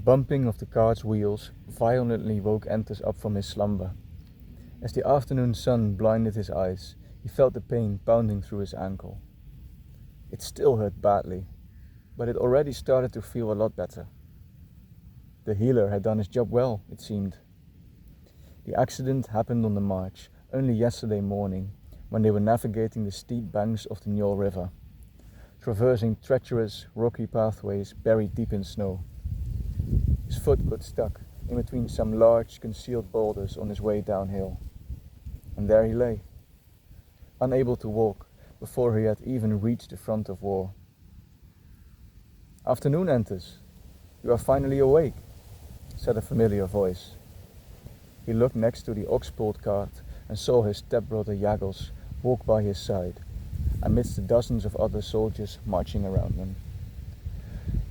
bumping of the cart's wheels violently woke Entas up from his slumber. As the afternoon sun blinded his eyes, he felt the pain pounding through his ankle. It still hurt badly, but it already started to feel a lot better. The healer had done his job well, it seemed. The accident happened on the march only yesterday morning, when they were navigating the steep banks of the Njol River, traversing treacherous, rocky pathways buried deep in snow. His foot got stuck in between some large, concealed boulders on his way downhill. And there he lay, unable to walk before he had even reached the front of war. "Afternoon, Entas. You are finally awake," said a familiar voice. He looked next to the ox-pulled cart and saw his stepbrother Jagels walk by his side, amidst the dozens of other soldiers marching around him.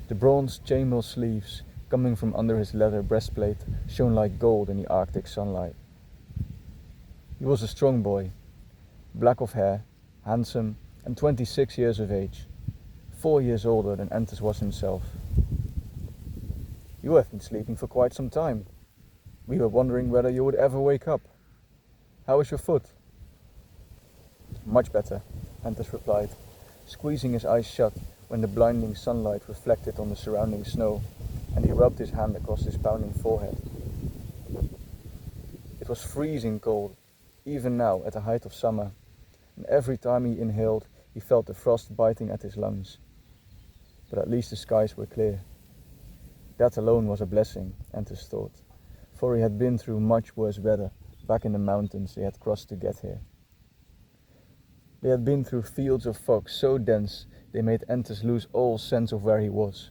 The bronze chainmail sleeves coming from under his leather breastplate shone like gold in the Arctic sunlight. He was a strong boy, black of hair, handsome, and 26 years of age, 4 years older than Entas was himself. "You have been sleeping for quite some time. We were wondering whether you would ever wake up. How is your foot?" "Much better," Entas replied, squeezing his eyes shut when the blinding sunlight reflected on the surrounding snow, and he rubbed his hand across his pounding forehead. It was freezing cold, even now at the height of summer, and every time he inhaled, he felt the frost biting at his lungs. But at least the skies were clear. That alone was a blessing, Entas thought, for he had been through much worse weather back in the mountains they had crossed to get here. They had been through fields of fog so dense they made Entas lose all sense of where he was,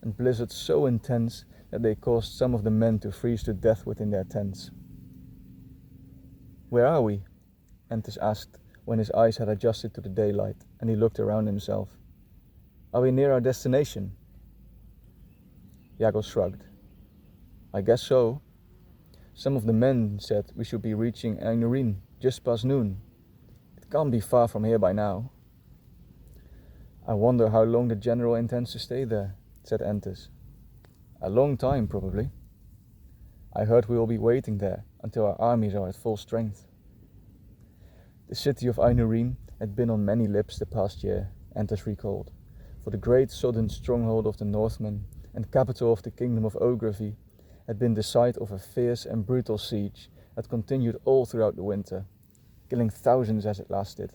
and blizzards so intense that they caused some of the men to freeze to death within their tents. "Where are we?" Entas asked when his eyes had adjusted to the daylight and he looked around himself. "Are we near our destination?" Jagels shrugged. "I guess so. Some of the men said we should be reaching Eínnûrin just past noon. It can't be far from here by now." "I wonder how long the general intends to stay there," said Entas. "A long time, probably. I heard we will be waiting there until our armies are at full strength." The city of Eínnûrin had been on many lips the past year, Entas recalled, for the great southern stronghold of the Northmen and capital of the kingdom of Ôghraviih had been the site of a fierce and brutal siege that continued all throughout the winter, killing thousands as it lasted.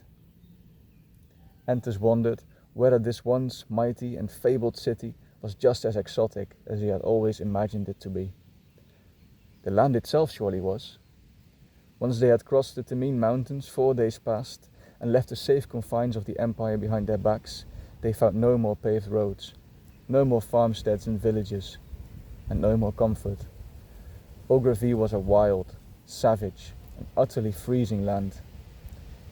Entas wondered whether this once mighty and fabled city was just as exotic as he had always imagined it to be. The land itself surely was. Once they had crossed the Temine mountains 4 days past and left the safe confines of the empire behind their backs, they found no more paved roads, no more farmsteads and villages, and no more comfort. Ôghraviih was a wild, savage, and utterly freezing land.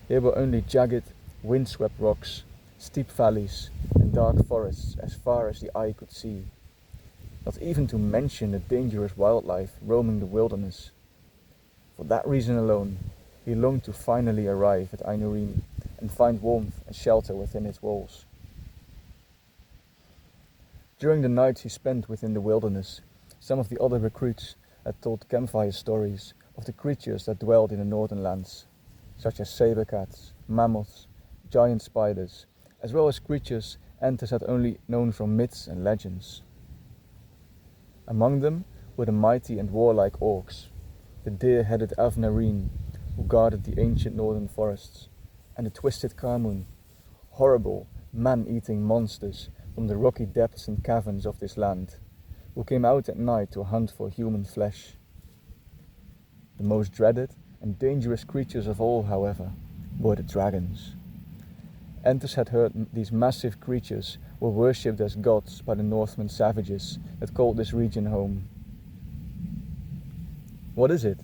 There were only jagged, windswept rocks, steep valleys, and dark forests as far as the eye could see, not even to mention the dangerous wildlife roaming the wilderness. For that reason alone, he longed to finally arrive at Eínnûrin and find warmth and shelter within its walls. During the nights he spent within the wilderness, some of the other recruits had told campfire stories of the creatures that dwelled in the northern lands, such as saber cats, mammoths, giant spiders, as well as creatures Entas had only known from myths and legends. Among them were the mighty and warlike orcs, the deer-headed Avnarin, who guarded the ancient northern forests, and the twisted Karmun, horrible, man-eating monsters from the rocky depths and caverns of this land, who came out at night to hunt for human flesh. The most dreaded and dangerous creatures of all, however, were the dragons. Entas had heard these massive creatures were worshipped as gods by the Northman savages that called this region home. "What is it?"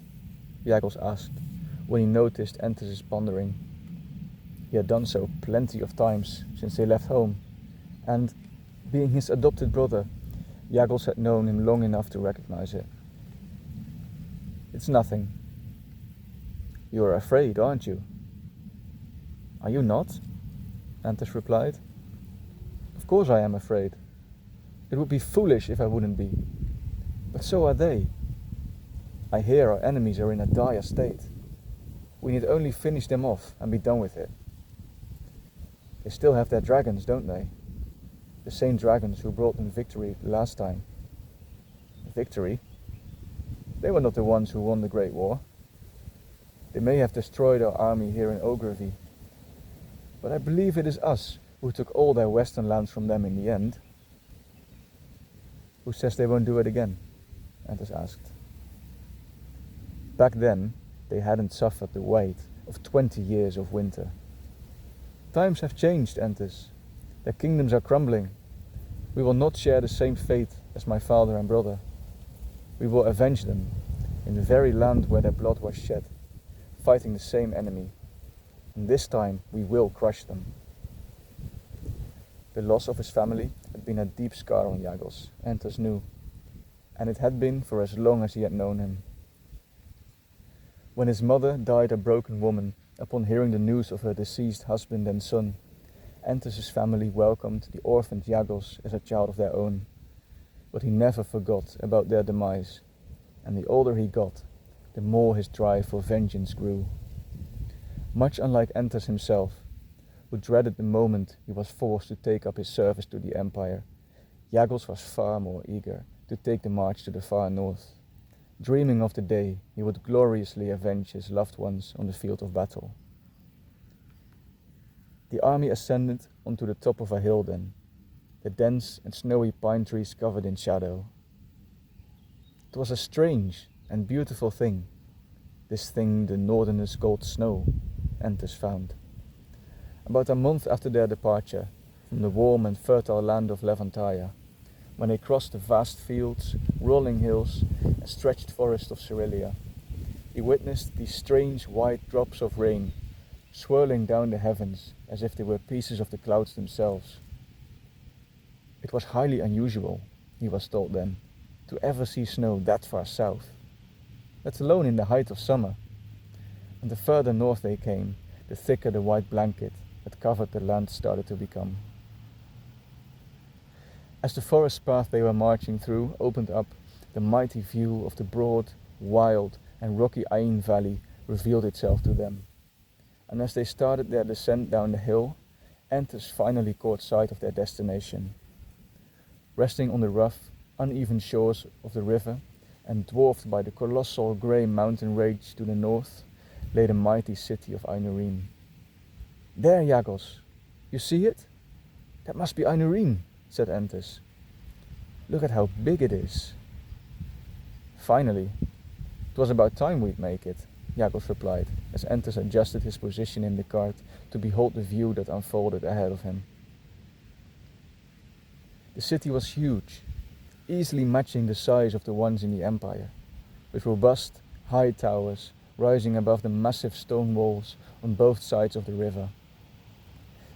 Jagels asked, when he noticed Entas' pondering. He had done so plenty of times since they left home, and, being his adopted brother, Jagels had known him long enough to recognize it. "It's nothing." "You are afraid, aren't you?" "Are you not?" Entas replied. "Of course I am afraid. It would be foolish if I wouldn't be. But so are they. I hear our enemies are in a dire state. We need only finish them off and be done with it. They still have their dragons, don't they? The same dragons who brought them victory last time. Victory? They were not the ones who won the Great War. They may have destroyed our army here in Ôghraviih, but I believe it is us who took all their western lands from them in the end. Who says they won't do it again? Entas asked. Back then, they hadn't suffered the weight of 20 years of winter. Times have changed, Entas. Their kingdoms are crumbling. We will not share the same fate as my father and brother. We will avenge them in the very land where their blood was shed, fighting the same enemy. And this time we will crush them. The loss of his family had been a deep scar on Jágos, Entas knew, and it had been for as long as he had known him. When his mother died a broken woman upon hearing the news of her deceased husband and son, Entas' family welcomed the orphaned Jágos as a child of their own. But he never forgot about their demise, and the older he got, the more his drive for vengeance grew. Much unlike Entas himself, who dreaded the moment he was forced to take up his service to the Empire, Jágos was far more eager to take the march to the far north, dreaming of the day he would gloriously avenge his loved ones on the field of battle. The army ascended onto the top of a hill then, the dense and snowy pine trees covered in shadow. It was a strange and beautiful thing, this thing the northerners called snow, Entas found. About a month after their departure from the warm and fertile land of Levantia, when they crossed the vast fields, rolling hills, and stretched forest of Cerealia, he witnessed these strange white drops of rain swirling down the heavens as if they were pieces of the clouds themselves. It was highly unusual, he was told then, to ever see snow that far south, let alone in the height of summer. And the further north they came, the thicker the white blanket that covered the land started to become. As the forest path they were marching through opened up, the mighty view of the broad, wild and rocky Eínnûrin valley revealed itself to them. And as they started their descent down the hill, Entas finally caught sight of their destination. Resting on the rough, uneven shores of the river, and dwarfed by the colossal grey mountain range to the north, lay the mighty city of Eínnûrin. There, Jágos, you see it? That must be Eínnûrin, said Entas. Look at how big it is. Finally, it was about time we'd make it, Jágos replied, as Entas adjusted his position in the cart to behold the view that unfolded ahead of him. The city was huge, easily matching the size of the ones in the Empire, with robust, high towers rising above the massive stone walls on both sides of the river.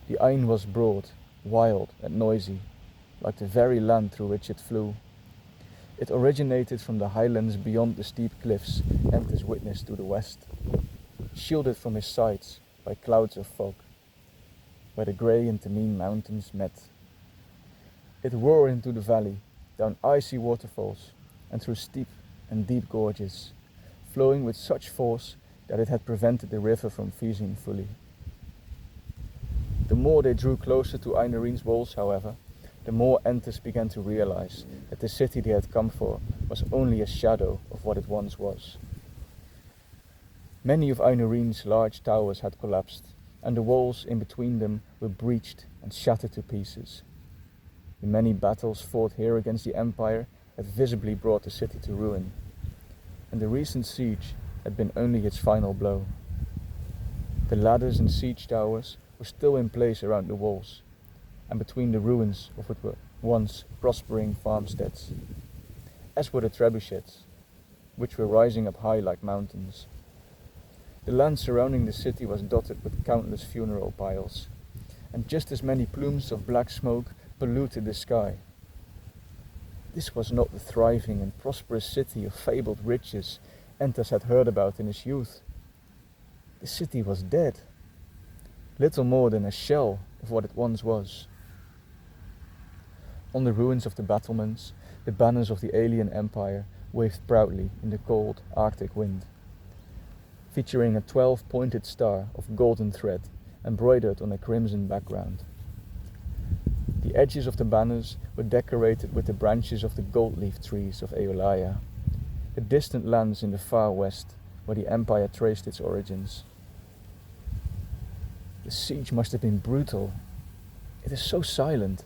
The Eínnûrin was broad, wild and noisy, like the very land through which it flew. It originated from the highlands beyond the steep cliffs Entas witnessed to the west, shielded from his sights by clouds of fog, where the grey and Temine mountains met. It roared into the valley, down icy waterfalls, and through steep and deep gorges, flowing with such force that it had prevented the river from freezing fully. The more they drew closer to Eínnûrin's walls, however, the more Entas began to realize that the city they had come for was only a shadow of what it once was. Many of Eínnûrin's large towers had collapsed, and the walls in between them were breached and shattered to pieces. The many battles fought here against the Empire had visibly brought the city to ruin, and the recent siege had been only its final blow. The ladders and siege towers were still in place around the walls, and between the ruins of what were once prospering farmsteads, as were the trebuchets, which were rising up high like mountains. The land surrounding the city was dotted with countless funeral piles, and just as many plumes of black smoke polluted the sky. This was not the thriving and prosperous city of fabled riches Entas had heard about in his youth. The city was dead, little more than a shell of what it once was. On the ruins of the battlements, the banners of the Aelian Empire waved proudly in the cold Arctic wind, featuring a 12-pointed star of golden thread embroidered on a crimson background. The edges of the banners were decorated with the branches of the gold-leaf trees of Eolia, the distant lands in the far west where the empire traced its origins. The siege must have been brutal. It is so silent.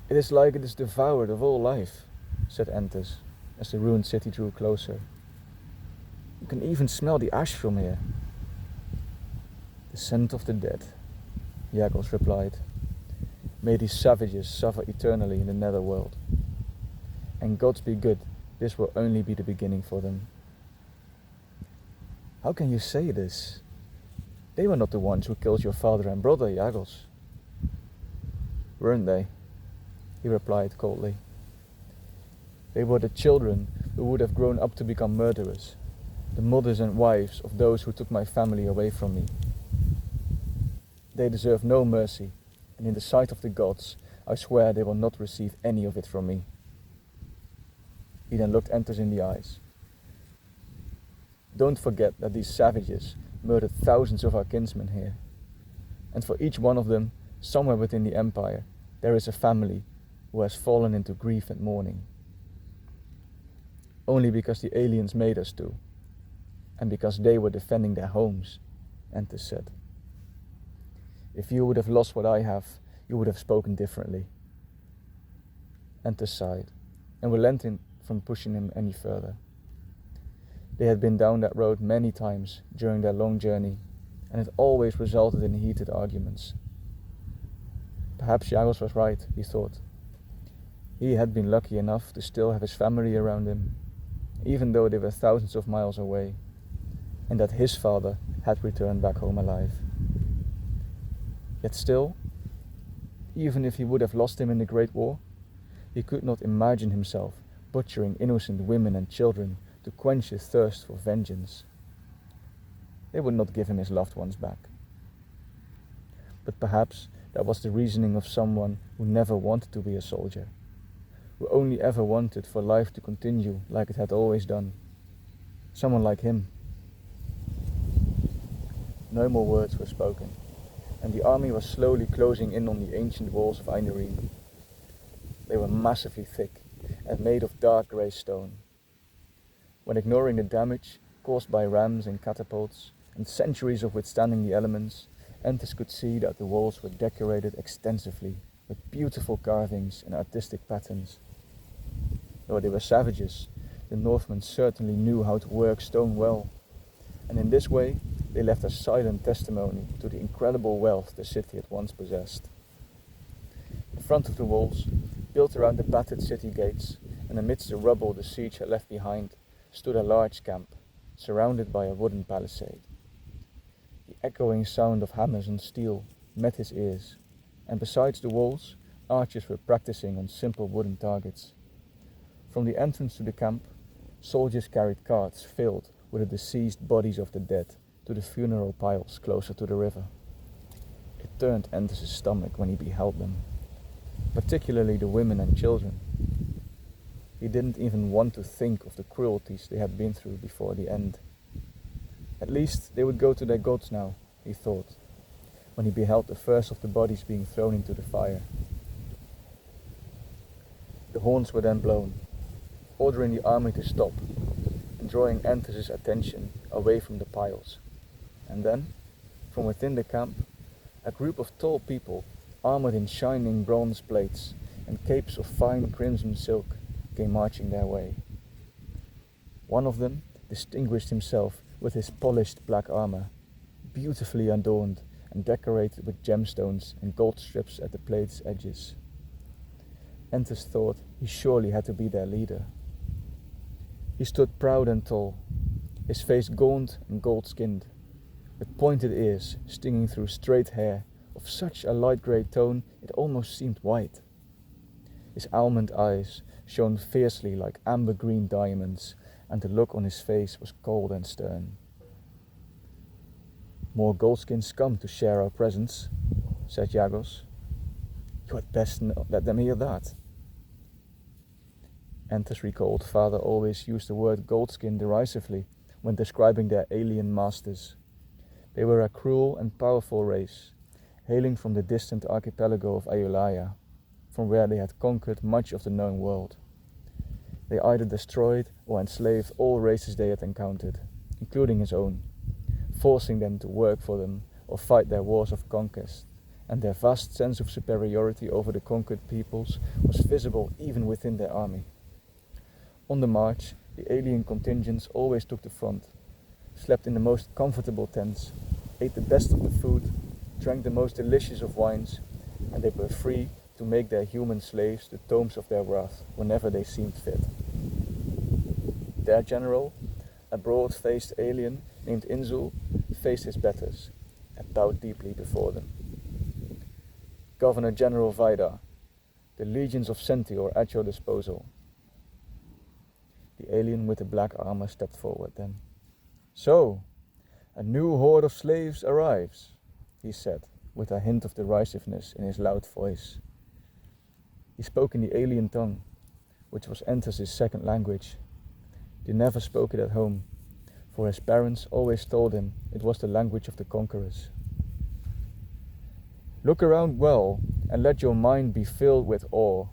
It is like it is devoured of all life, said Entas, as the ruined city drew closer. You can even smell the ash from here. The scent of the dead, Jagos replied. May these savages suffer eternally in the netherworld. And gods be good, this will only be the beginning for them. How can you say this? They were not the ones who killed your father and brother, Jagos. Weren't they? He replied coldly. They were the children who would have grown up to become murderers, the mothers and wives of those who took my family away from me. They deserve no mercy, and in the sight of the gods, I swear they will not receive any of it from me. He then looked Entas in the eyes. Don't forget that these savages murdered thousands of our kinsmen here, and for each one of them, somewhere within the empire, there is a family who has fallen into grief and mourning. Only because the aliens made us to, and because they were defending their homes, Entas said. If you would have lost what I have, you would have spoken differently. Entas sighed, and relented from pushing him any further. They had been down that road many times during their long journey, and it always resulted in heated arguments. Perhaps Jagos was right, he thought. He had been lucky enough to still have his family around him, even though they were thousands of miles away, and that his father had returned back home alive. Yet still, even if he would have lost him in the Great War, he could not imagine himself butchering innocent women and children to quench his thirst for vengeance. They would not give him his loved ones back. But perhaps that was the reasoning of someone who never wanted to be a soldier, who only ever wanted for life to continue like it had always done. Someone like him. No more words were spoken, and the army was slowly closing in on the ancient walls of Eínnûrin. They were massively thick and made of dark grey stone. When ignoring the damage caused by rams and catapults and centuries of withstanding the elements, Entas could see that the walls were decorated extensively with beautiful carvings and artistic patterns. Though they were savages, the Northmen certainly knew how to work stone well, and in this way they left a silent testimony to the incredible wealth the city had once possessed. In front of the walls, built around the battered city gates and amidst the rubble the siege had left behind, stood a large camp, surrounded by a wooden palisade. The echoing sound of hammers on steel met his ears, and besides the walls, archers were practicing on simple wooden targets. From the entrance to the camp, soldiers carried carts filled with the deceased bodies of the dead to the funeral piles closer to the river. It turned Entas' stomach when he beheld them, particularly the women and children. He didn't even want to think of the cruelties they had been through before the end. At least they would go to their gods now, he thought, when he beheld the first of the bodies being thrown into the fire. The horns were then blown, ordering the army to stop and drawing Entas' attention away from the piles. And then, from within the camp, a group of tall people, armored in shining bronze plates and capes of fine crimson silk, came marching their way. One of them distinguished himself with his polished black armor, beautifully adorned and decorated with gemstones and gold strips at the plate's edges. Entas thought he surely had to be their leader. He stood proud and tall, his face gaunt and gold-skinned, with pointed ears stinging through straight hair of such a light grey tone it almost seemed white. His almond eyes shone fiercely like amber-green diamonds, and the look on his face was cold and stern. "More gold-skinned scum to share our presents," said Jagos. "You You had best not let them hear that. Entas recalled father always used the word goldskin derisively when describing their alien masters. They were a cruel and powerful race, hailing from the distant archipelago of Eolia, from where they had conquered much of the known world. They either destroyed or enslaved all races they had encountered, including his own, forcing them to work for them or fight their wars of conquest, and their vast sense of superiority over the conquered peoples was visible even within their army. On the march, the alien contingents always took the front, slept in the most comfortable tents, ate the best of the food, drank the most delicious of wines, and they were free to make their human slaves the tomes of their wrath whenever they seemed fit. Their general, a broad-faced alien named Inzul, faced his betters and bowed deeply before them. Governor General Vaida, the legions of Centaur at your disposal. The alien with the black armor stepped forward then. So, a new horde of slaves arrives, he said, with a hint of derisiveness in his loud voice. He spoke in the alien tongue, which was Entas' second language. He never spoke it at home, for his parents always told him it was the language of the conquerors. Look around well and let your mind be filled with awe.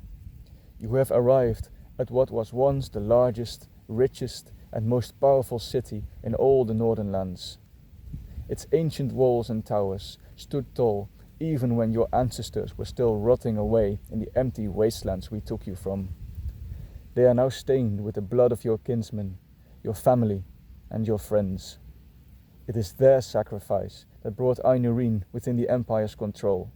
You have arrived at what was once the largest, richest, and most powerful city in all the northern lands. Its ancient walls and towers stood tall even when your ancestors were still rotting away in the empty wastelands we took you from. They are now stained with the blood of your kinsmen, your family, and your friends. It is their sacrifice that brought Eínnûrin within the Empire's control,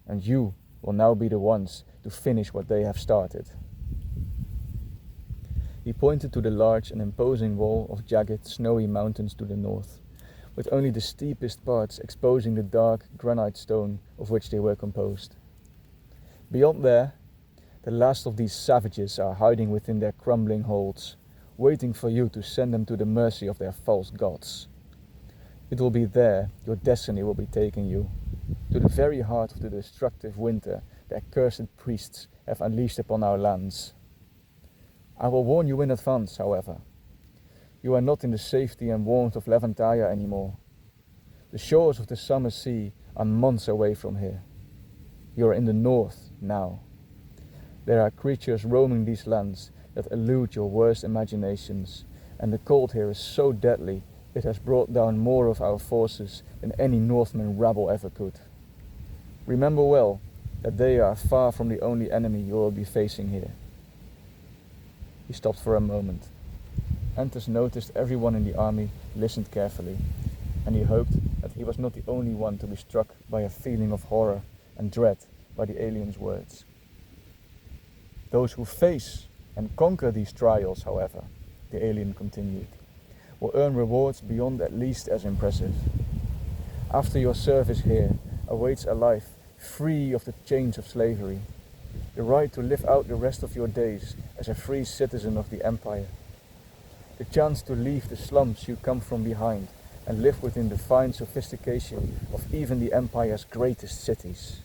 and you will now be the ones to finish what they have started. He pointed to the large and imposing wall of jagged, snowy mountains to the north, with only the steepest parts exposing the dark granite stone of which they were composed. Beyond there, the last of these savages are hiding within their crumbling holds, waiting for you to send them to the mercy of their false gods. It will be there your destiny will be taking you, to the very heart of the destructive winter the accursed priests have unleashed upon our lands. I will warn you in advance, however. You are not in the safety and warmth of Levantia anymore. The shores of the summer sea are months away from here. You are in the north now. There are creatures roaming these lands that elude your worst imaginations, and the cold here is so deadly it has brought down more of our forces than any Northman rabble ever could. Remember well that they are far from the only enemy you will be facing here. He stopped for a moment. Entas noticed everyone in the army listened carefully, and he hoped that he was not the only one to be struck by a feeling of horror and dread by the alien's words. Those who face and conquer these trials, however, the alien continued, will earn rewards beyond at least as impressive. After your service here awaits a life free of the chains of slavery, the right to live out the rest of your days as a free citizen of the Empire, the chance to leave the slums you come from behind and live within the fine sophistication of even the Empire's greatest cities,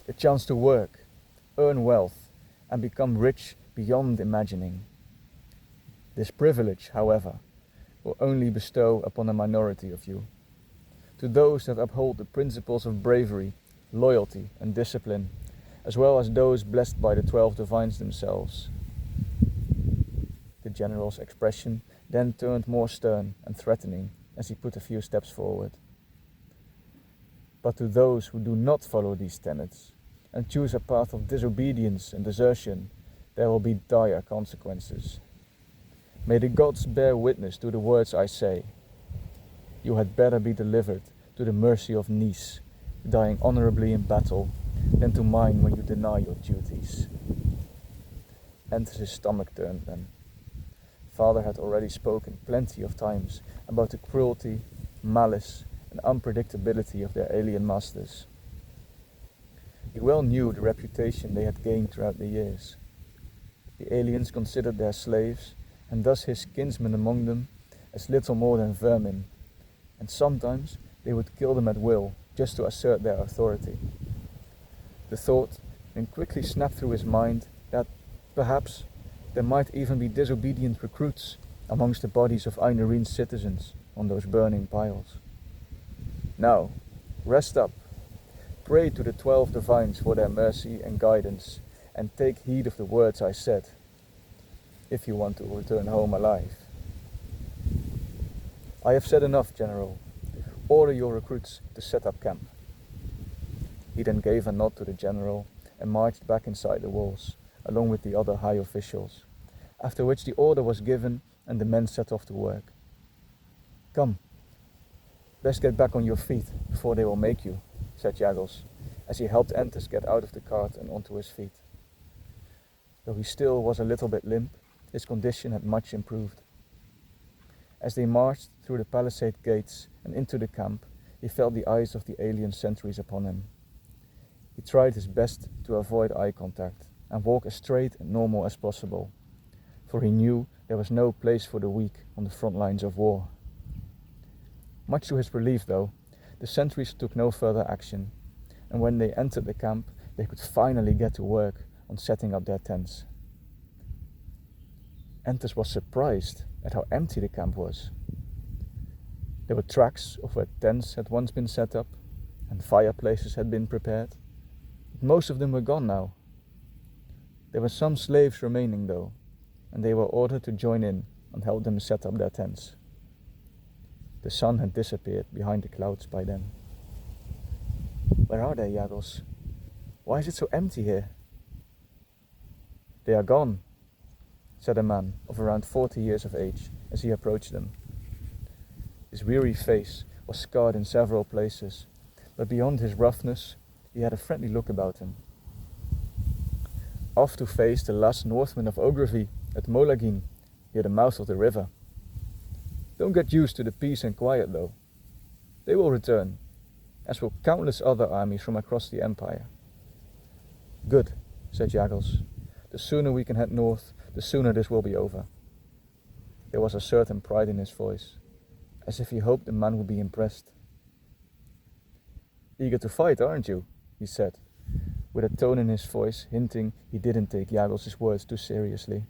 the chance to work, earn wealth, and become rich beyond imagining. This privilege, however, will only bestow upon a minority of you. To those that uphold the principles of bravery, loyalty, and discipline, as well as those blessed by the 12 divines themselves. The general's expression then turned more stern and threatening as he put a few steps forward. But to those who do not follow these tenets and choose a path of disobedience and desertion, there will be dire consequences. May the gods bear witness to the words I say. You had better be delivered to the mercy of Nice, dying honorably in battle, than to mine when you deny your duties. Entas' stomach turned then. Father had already spoken plenty of times about the cruelty, malice, and unpredictability of their alien masters. He well knew the reputation they had gained throughout the years. The aliens considered their slaves, and thus his kinsmen among them, as little more than vermin, and sometimes they would kill them at will just to assert their authority. The thought then quickly snapped through his mind that, perhaps, there might even be disobedient recruits amongst the bodies of Eínnûrin's citizens on those burning piles. Now, rest up, pray to the 12 divines for their mercy and guidance, and take heed of the words I said, if you want to return home alive. I have said enough, General. Order your recruits to set up camp. He then gave a nod to the general and marched back inside the walls, along with the other high officials, after which the order was given and the men set off to work. Come, best get back on your feet before they will make you, said Jaggles, as he helped Entas get out of the cart and onto his feet. Though he still was a little bit limp, his condition had much improved. As they marched through the palisade gates and into the camp, he felt the eyes of the alien sentries upon him. He tried his best to avoid eye contact and walk as straight and normal as possible, for he knew there was no place for the weak on the front lines of war. Much to his relief, though, the sentries took no further action, and when they entered the camp, they could finally get to work on setting up their tents. Entas was surprised at how empty the camp was. There were tracks of where tents had once been set up, and fireplaces had been prepared. But most of them were gone now. There were some slaves remaining though, and they were ordered to join in and help them set up their tents. The sun had disappeared behind the clouds by then. Where are they, Jaggles? Why is it so empty here? They are gone, said a man of around 40 years of age as he approached them. His weary face was scarred in several places, but beyond his roughness, he had a friendly look about him. Off to face the last Northmen of Ôghraviih at Molagin, near the mouth of the river. Don't get used to the peace and quiet though. They will return, as will countless other armies from across the empire. Good, said Jaggles. The sooner we can head north, the sooner this will be over. There was a certain pride in his voice, as if he hoped the man would be impressed. Eager to fight, aren't you? He said, with a tone in his voice hinting he didn't take Jaggles' words too seriously.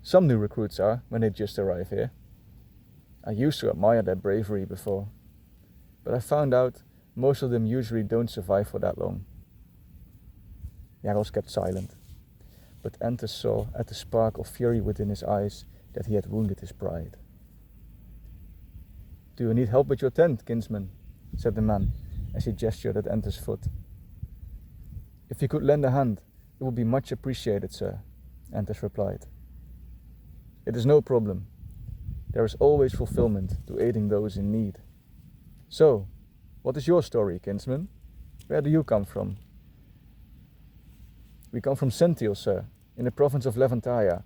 Some new recruits are when they just arrive here. I used to admire their bravery before, but I found out most of them usually don't survive for that long. Jaggles kept silent, but Entas saw at the spark of fury within his eyes that he had wounded his pride. Do you need help with your tent, kinsman? Said the man, as he gestured at Entas' foot. If you could lend a hand, it would be much appreciated, sir, Entas replied. It is no problem. There is always fulfillment to aiding those in need. So, what is your story, kinsman? Where do you come from? We come from Sentil, sir, in the province of Levantaya,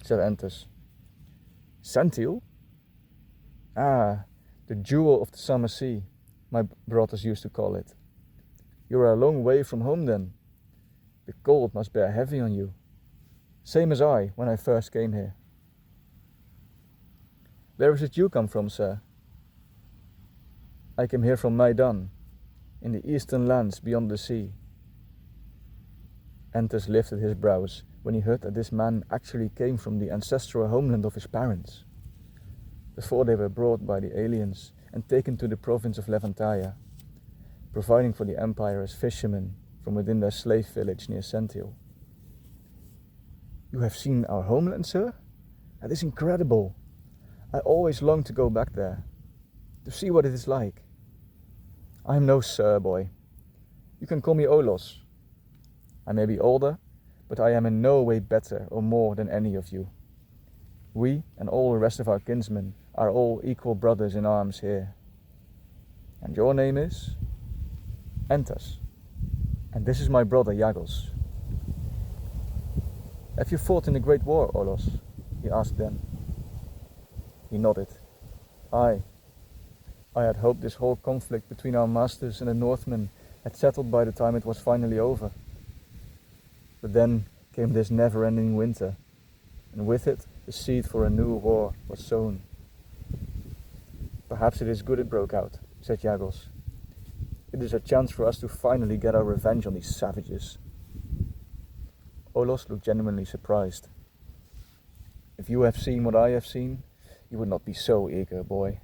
said Entas. Sentil? Ah, the jewel of the summer sea, my brothers used to call it. You are a long way from home then. The cold must bear heavy on you. Same as I when I first came here. Where is it you come from, sir? I came here from Maidan, in the eastern lands beyond the sea. Entas lifted his brows when he heard that this man actually came from the ancestral homeland of his parents, before they were brought by the aliens and taken to the province of Levantaya, providing for the empire as fishermen from within their slave village near Sentil. You have seen our homeland, sir? That is incredible. I always long to go back there, to see what it is like. I am no sir, boy. You can call me Olos. I may be older, but I am in no way better or more than any of you. We and all the rest of our kinsmen are all equal brothers in arms here. And your name is? Entas. And this is my brother Jaggles. Have you fought in the Great War, Olos? He asked then. He nodded. Aye. I had hoped this whole conflict between our masters and the Northmen had settled by the time it was finally over. But then came this never-ending winter, and with it the seed for a new war was sown. Perhaps it is good it broke out, said Jaggles. It is a chance for us to finally get our revenge on these savages. Olos looked genuinely surprised. If you have seen what I have seen, you would not be so eager, boy.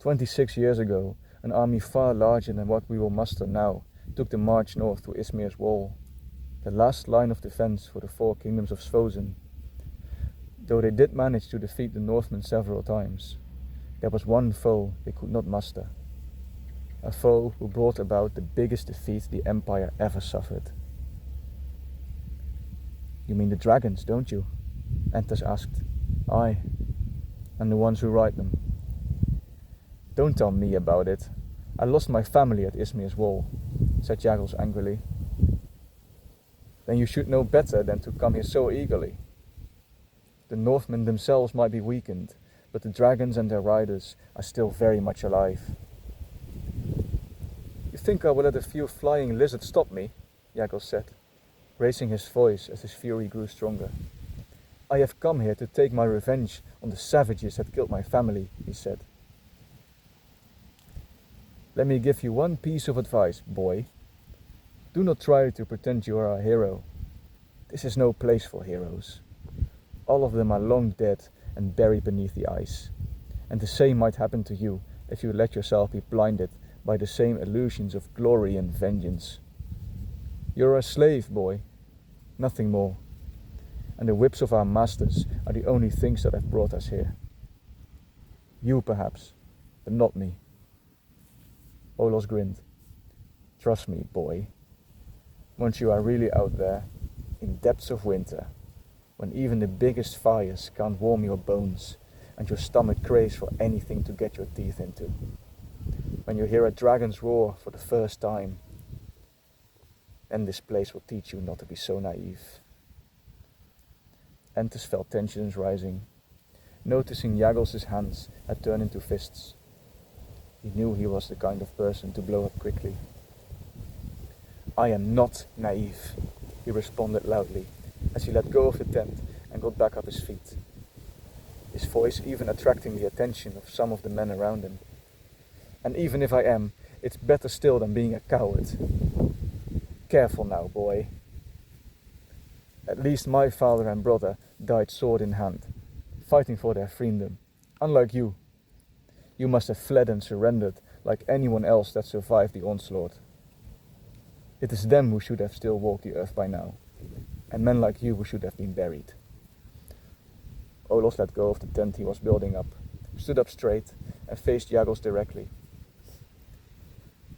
26 years ago, an army far larger than what we will muster now took the march north to Izmir's wall, the last line of defense for the 4 kingdoms of Svôzin. Though they did manage to defeat the Northmen several times, there was one foe they could not muster. A foe who brought about the biggest defeat the Empire ever suffered. You mean the dragons, don't you? Entas asked. Aye, and the ones who ride them. Don't tell me about it. I lost my family at Izmir's wall, said Jaggles angrily. Then you should know better than to come here so eagerly. The Northmen themselves might be weakened, but the dragons and their riders are still very much alive. You think I will let a few flying lizards stop me? Jaggles said, raising his voice as his fury grew stronger. I have come here to take my revenge on the savages that killed my family, he said. Let me give you one piece of advice, boy. Do not try to pretend you are a hero. This is no place for heroes. All of them are long dead and buried beneath the ice. And the same might happen to you if you let yourself be blinded by the same illusions of glory and vengeance. You're a slave, boy, nothing more. And the whips of our masters are the only things that have brought us here. You perhaps, but not me. Olos grinned. Trust me, boy. Once you are really out there, in depths of winter, when even the biggest fires can't warm your bones and your stomach craves for anything to get your teeth into, when you hear a dragon's roar for the first time, then this place will teach you not to be so naive. Entas felt tensions rising, noticing Jaggles' hands had turned into fists. He knew he was the kind of person to blow up quickly. I am not naive, he responded loudly, as he let go of the tent and got back up his feet, his voice even attracting the attention of some of the men around him. And even if I am, it's better still than being a coward. Careful now, boy. At least my father and brother died sword in hand, fighting for their freedom, unlike you. You must have fled and surrendered like anyone else that survived the onslaught. It is them who should have still walked the earth by now, and men like you who should have been buried. Olos let go of the tent he was building up, stood up straight, and faced Jaggles directly.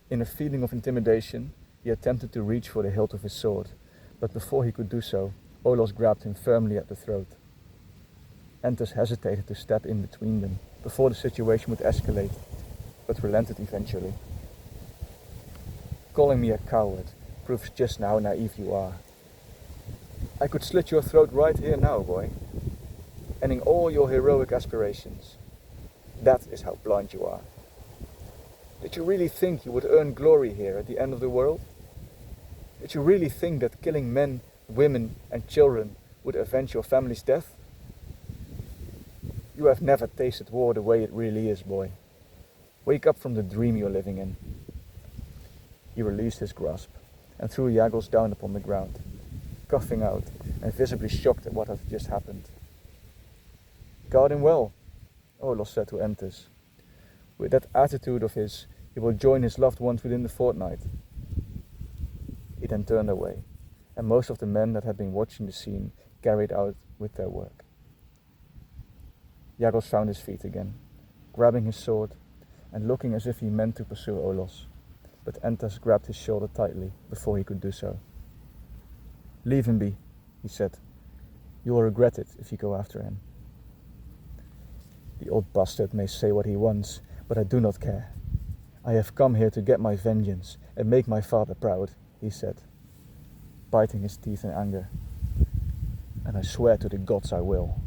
In a feeling of intimidation, he attempted to reach for the hilt of his sword, but before he could do so, Olos grabbed him firmly at the throat. Entas hesitated to step in between them before the situation would escalate, but relented eventually. Calling me a coward proves just how naive you are. I could slit your throat right here now, boy, ending all your heroic aspirations. That is how blind you are. Did you really think you would earn glory here at the end of the world? Did you really think that killing men, women and children would avenge your family's death? You have never tasted war the way it really is, boy. Wake up from the dream you're living in. He released his grasp and threw Jaggles down upon the ground, coughing out and visibly shocked at what had just happened. Guard him well, Olos said to Entas. With that attitude of his, he will join his loved ones within the fortnight. He then turned away, and most of the men that had been watching the scene carried out with their work. Jaggles found his feet again, grabbing his sword and looking as if he meant to pursue Olos, but Entas grabbed his shoulder tightly before he could do so. Leave him be, he said. You will regret it if you go after him. The old bastard may say what he wants, but I do not care. I have come here to get my vengeance and make my father proud, he said, biting his teeth in anger. And I swear to the gods I will.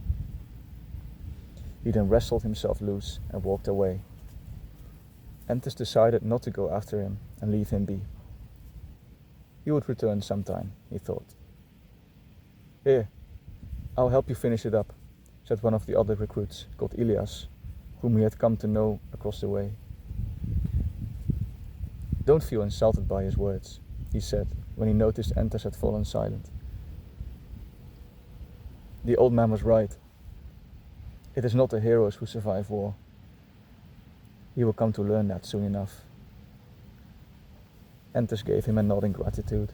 He then wrestled himself loose and walked away. Entas decided not to go after him and leave him be. He would return sometime, he thought. Here, I'll help you finish it up, said one of the other recruits, called Elias, whom he had come to know across the way. Don't feel insulted by his words, he said, when he noticed Entas had fallen silent. The old man was right. It is not the heroes who survive war. He will come to learn that soon enough. Entas gave him a nod in gratitude,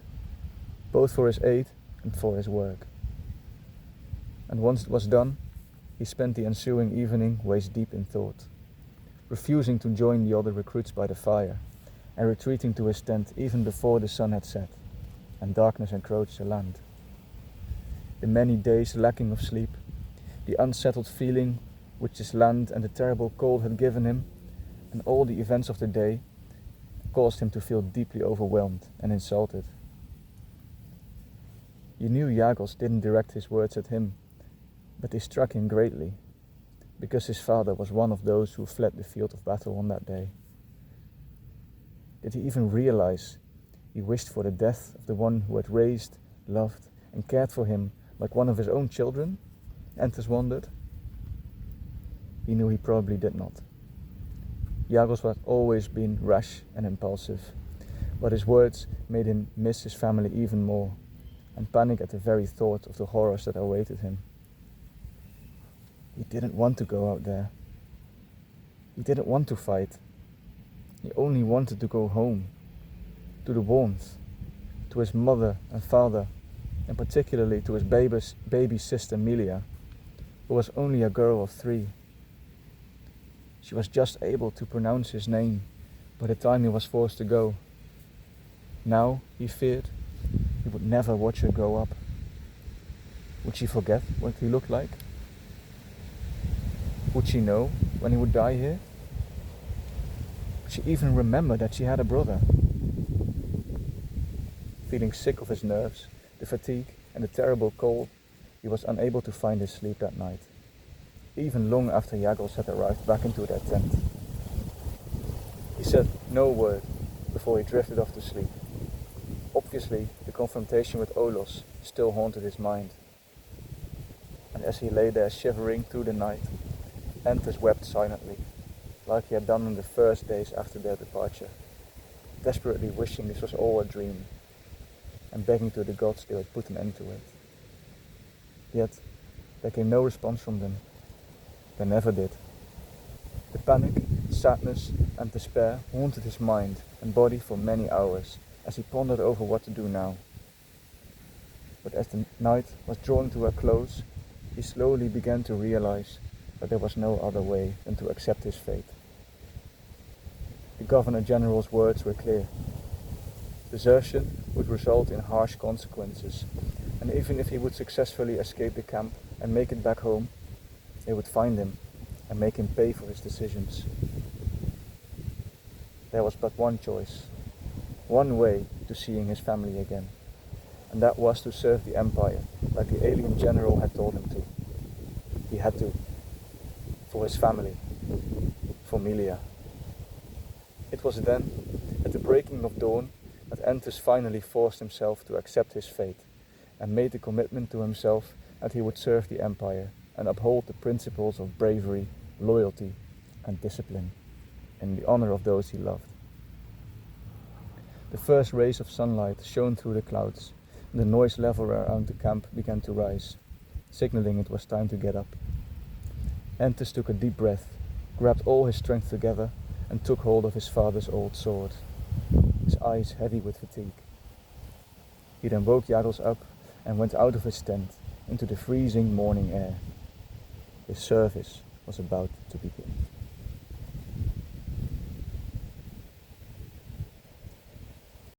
both for his aid and for his work. And once it was done, he spent the ensuing evening waist deep in thought, refusing to join the other recruits by the fire, and retreating to his tent even before the sun had set, and darkness encroached the land. The many days lacking of sleep, the unsettled feeling which this land and the terrible cold had given him, and all the events of the day, caused him to feel deeply overwhelmed and insulted. He knew Jagels didn't direct his words at him, but they struck him greatly, because his father was one of those who fled the field of battle on that day. Did he even realize he wished for the death of the one who had raised, loved, and cared for him like one of his own children? Entas wondered. He knew he probably did not. Jagels had always been rash and impulsive, but his words made him miss his family even more, and panic at the very thought of the horrors that awaited him. He didn't want to go out there. He didn't want to fight. He only wanted to go home, to the warmth, to his mother and father, and particularly to his baby sister Melia, who was only a girl of 3. She was just able to pronounce his name by the time he was forced to go. Now, he feared, he would never watch her grow up. Would she forget what he looked like? Would she know when he would die here? Would she even remember that she had a brother? Feeling sick of his nerves, the fatigue and the terrible cold, he was unable to find his sleep that night, even long after Jagels had arrived back into their tent. He said no word before he drifted off to sleep. Obviously, the confrontation with Olos still haunted his mind. And as he lay there shivering through the night, Entas wept silently, like he had done in the first days after their departure, desperately wishing this was all a dream, and begging to the gods they would put an end to it. Yet, there came no response from them. They never did. The panic, sadness, and despair haunted his mind and body for many hours as he pondered over what to do now. But as the night was drawing to a close, he slowly began to realize that there was no other way than to accept his fate. The Governor General's words were clear. Desertion would result in harsh consequences, and even if he would successfully escape the camp and make it back home, they would find him and make him pay for his decisions. There was but one choice, one way to seeing his family again, and that was to serve the Empire like the Aelian general had told him to. He had to, for his family, for Melia. It was then, at the breaking of dawn, that Entas finally forced himself to accept his fate and made the commitment to himself that he would serve the Empire and uphold the principles of bravery, loyalty, and discipline in the honor of those he loved. The first rays of sunlight shone through the clouds, and the noise level around the camp began to rise, signaling it was time to get up. Entas took a deep breath, grabbed all his strength together, and took hold of his father's old sword, his eyes heavy with fatigue. He then woke Jagels up and went out of his tent into the freezing morning air. His service was about to begin.